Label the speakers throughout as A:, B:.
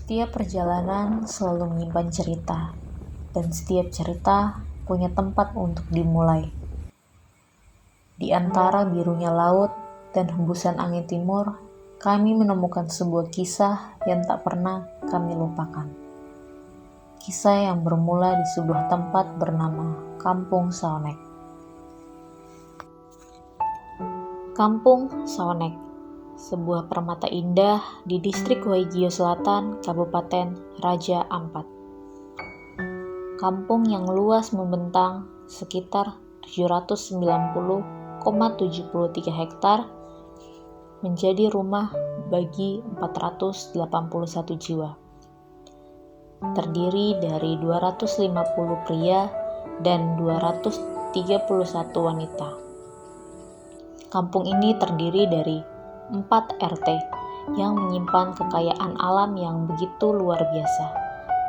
A: Setiap perjalanan selalu menyimpan cerita, dan setiap cerita punya tempat untuk dimulai. Di antara birunya laut dan hembusan angin timur, kami menemukan sebuah kisah yang tak pernah kami lupakan. Kisah yang bermula di sebuah tempat bernama Kampung Saonek. Kampung Saonek, sebuah permata indah di distrik Waigeo Selatan, Kabupaten Raja Ampat. Kampung yang luas membentang sekitar 790,73 hektar menjadi rumah bagi 481 jiwa. Terdiri dari 250 pria dan 231 wanita. Kampung ini terdiri dari 4 RT yang menyimpan kekayaan alam yang begitu luar biasa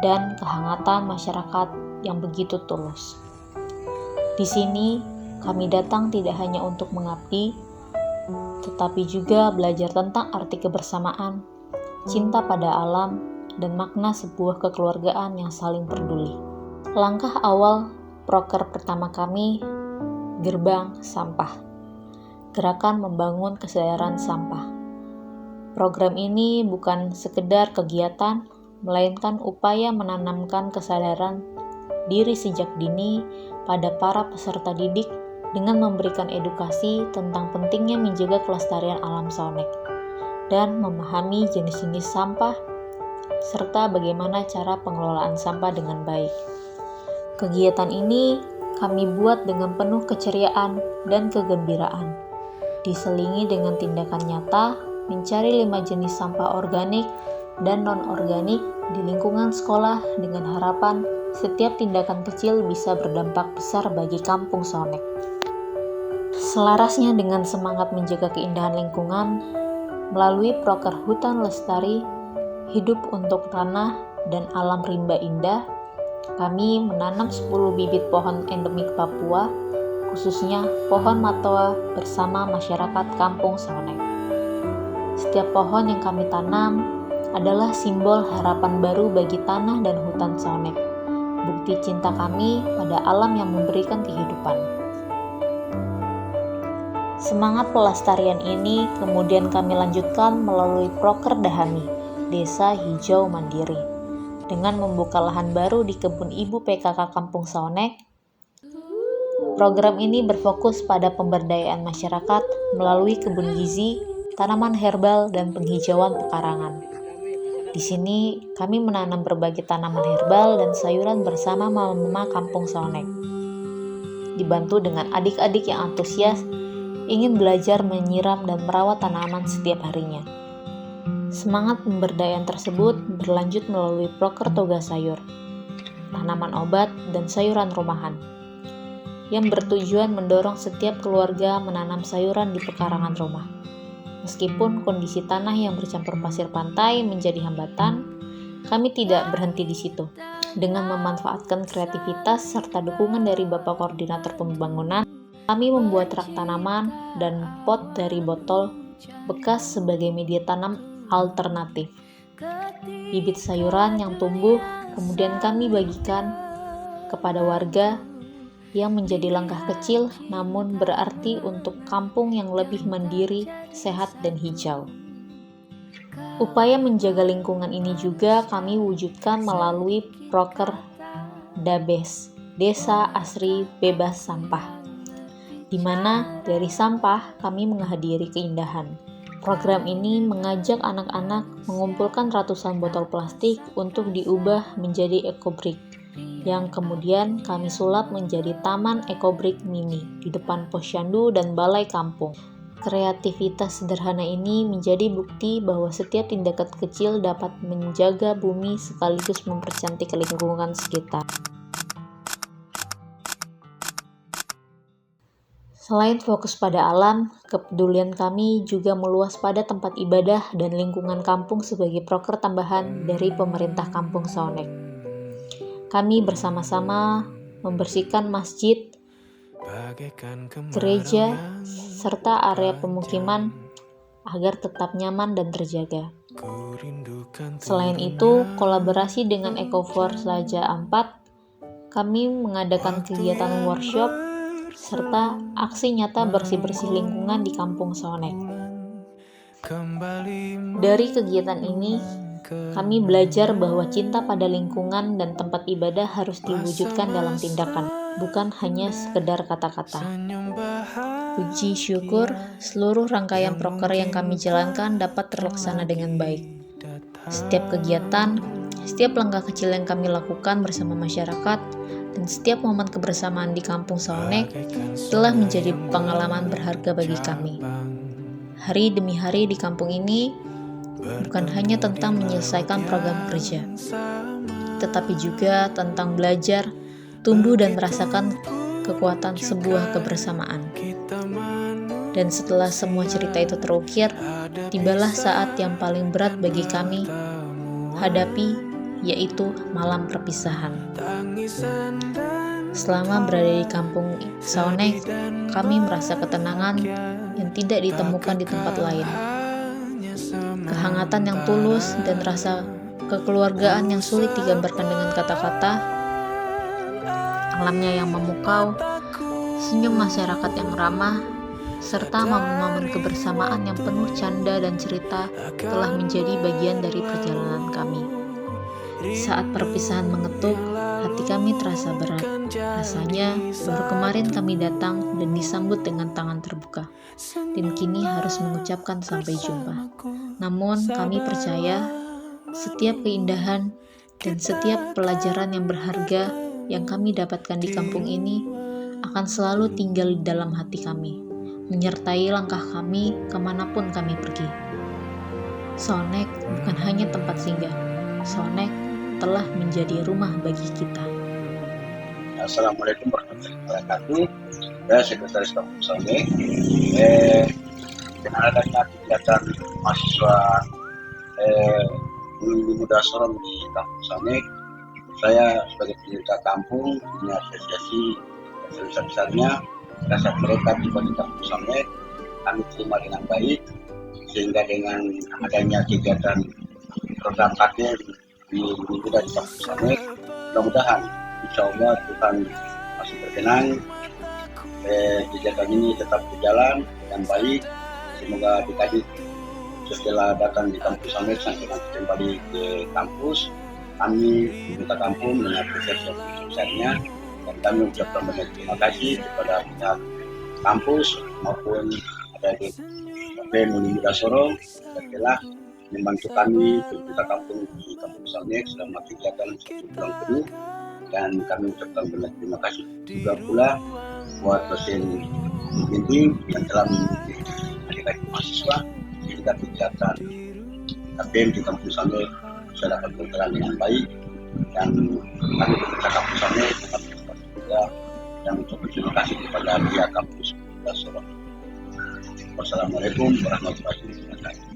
A: dan kehangatan masyarakat yang begitu tulus. Di sini kami datang tidak hanya untuk mengabdi, tetapi juga belajar tentang arti kebersamaan, cinta pada alam, dan makna sebuah kekeluargaan yang saling peduli. Langkah awal proker pertama kami, Gerbang Sampah. Gerakan membangun kesadaran sampah. Program ini bukan sekedar kegiatan, melainkan upaya menanamkan kesadaran diri sejak dini pada para peserta didik dengan memberikan edukasi tentang pentingnya menjaga kelestarian alam Saonek dan memahami jenis-jenis sampah serta bagaimana cara pengelolaan sampah dengan baik. Kegiatan ini kami buat dengan penuh keceriaan dan kegembiraan, diselingi dengan tindakan nyata mencari 5 jenis sampah organik dan non-organik di lingkungan sekolah dengan harapan setiap tindakan kecil bisa berdampak besar bagi Kampung Saonek. Selarasnya dengan semangat menjaga keindahan lingkungan, melalui proker Hutan Lestari, Hidup untuk Tanah dan Alam Rimba Indah, kami menanam 10 bibit pohon endemik Papua, khususnya pohon matoa bersama masyarakat Kampung Saonek. Setiap pohon yang kami tanam adalah simbol harapan baru bagi tanah dan hutan Saonek, bukti cinta kami pada alam yang memberikan kehidupan. Semangat pelestarian ini kemudian kami lanjutkan melalui proker Dahami, Desa Hijau Mandiri, dengan membuka lahan baru di kebun ibu PKK Kampung Saonek. Program ini berfokus pada pemberdayaan masyarakat melalui kebun gizi, tanaman herbal, dan penghijauan pekarangan. Di sini, kami menanam berbagai tanaman herbal dan sayuran bersama mama Kampung Saonek. Dibantu dengan adik-adik yang antusias, ingin belajar menyiram dan merawat tanaman setiap harinya. Semangat pemberdayaan tersebut berlanjut melalui proker Toga Sayur, tanaman obat, dan sayuran rumahan, yang bertujuan mendorong setiap keluarga menanam sayuran di pekarangan rumah. Meskipun kondisi tanah yang bercampur pasir pantai menjadi hambatan, kami tidak berhenti di situ. Dengan memanfaatkan kreativitas serta dukungan dari Bapak Koordinator Pembangunan, kami membuat rak tanaman dan pot dari botol bekas sebagai media tanam alternatif. Bibit sayuran yang tumbuh kemudian kami bagikan kepada warga yang menjadi langkah kecil namun berarti untuk kampung yang lebih mandiri, sehat, dan hijau. Upaya menjaga lingkungan ini juga kami wujudkan melalui proker DABES, Desa Asri Bebas Sampah, di mana dari sampah kami menghadiri keindahan. Program ini mengajak anak-anak mengumpulkan ratusan botol plastik untuk diubah menjadi ekobrik, yang kemudian kami sulap menjadi taman ekobrik mini di depan posyandu dan balai kampung. Kreativitas sederhana ini menjadi bukti bahwa setiap tindakan kecil dapat menjaga bumi sekaligus mempercantik lingkungan sekitar. Selain fokus pada alam, kepedulian kami juga meluas pada tempat ibadah dan lingkungan kampung sebagai proker tambahan dari pemerintah Kampung Saonek. Kami bersama-sama membersihkan masjid, gereja, serta area pemukiman agar tetap nyaman dan terjaga. Selain itu, kolaborasi dengan Ecoforce Raja Ampat, kami mengadakan kegiatan workshop serta aksi nyata bersih-bersih lingkungan di Kampung Sonek. Dari kegiatan ini, kami belajar bahwa cinta pada lingkungan dan tempat ibadah harus diwujudkan dalam tindakan, bukan hanya sekedar kata-kata. Puji syukur, seluruh rangkaian proker yang kami jalankan dapat terlaksana dengan baik. Setiap kegiatan, setiap langkah kecil yang kami lakukan bersama masyarakat, dan setiap momen kebersamaan di Kampung Sonek telah menjadi pengalaman berharga bagi kami. Hari demi hari di kampung ini bukan hanya tentang menyelesaikan program kerja, tetapi juga tentang belajar, tumbuh dan merasakan kekuatan sebuah kebersamaan. Dan setelah semua cerita itu terukir, tibalah saat yang paling berat bagi kami hadapi, yaitu malam perpisahan. Selama berada di Kampung Sonek, kami merasa ketenangan yang tidak ditemukan di tempat lain. Kehangatan yang tulus dan rasa kekeluargaan yang sulit digambarkan dengan kata-kata, alamnya yang memukau, senyum masyarakat yang ramah, serta momen-momen kebersamaan yang penuh canda dan cerita telah menjadi bagian dari perjalanan kami. Saat perpisahan mengetuk, hati kami terasa berat. Rasanya baru kemarin kami datang dan disambut dengan tangan terbuka, dan kini harus mengucapkan sampai jumpa. Namun kami percaya setiap keindahan dan setiap pelajaran yang berharga yang kami dapatkan di kampung ini akan selalu tinggal di dalam hati kami, menyertai langkah kami kemanapun kami pergi. Sonek bukan hanya tempat singgah, Sonek telah menjadi rumah bagi kita.
B: Assalamualaikum warahmatullahi wabarakatuh. Saya Sekretaris Kampung Sonek. Dengan adanya kegiatan mahasiswa Muda Sorong di Kampung Sonek, saya sebagai penyelenggara kampung punya apresiasi sebesar-besarnya. Rasa mereka tiba di Kampung Sonek kami terima dengan baik, sehingga dengan adanya kegiatan program paket di Muda di Kampung Sonek, mudah-mudahan insya Allah Tuhan masih berkenan, kegiatan ini tetap berjalan dengan baik. Semoga dikaji setelah datang di Kampung Sonek sampai nanti kembali ke kampus, kami minta kampung mengapresiasi sebesarnya, dan kami ucapkan banyak terima kasih kepada pihak kampus maupun ada di Muda Sorong yang telah membantu kami kita kampung di Kampung Sonek selama kegiatan 1 bulan penuh, dan kami ucapkan banyak terima kasih juga pula buat dosen pembimbing yang telah membimbing adik-adik mahasiswa sehingga kegiatan KPM di Kampung Sonek bisa dapat berjalan dengan baik, dan kami pemerintah Kampung Sonek juga dan ucapkan terima kasih kepada pihak kampus Muda Sorong. Wassalamualaikum warahmatullahi wabarakatuh.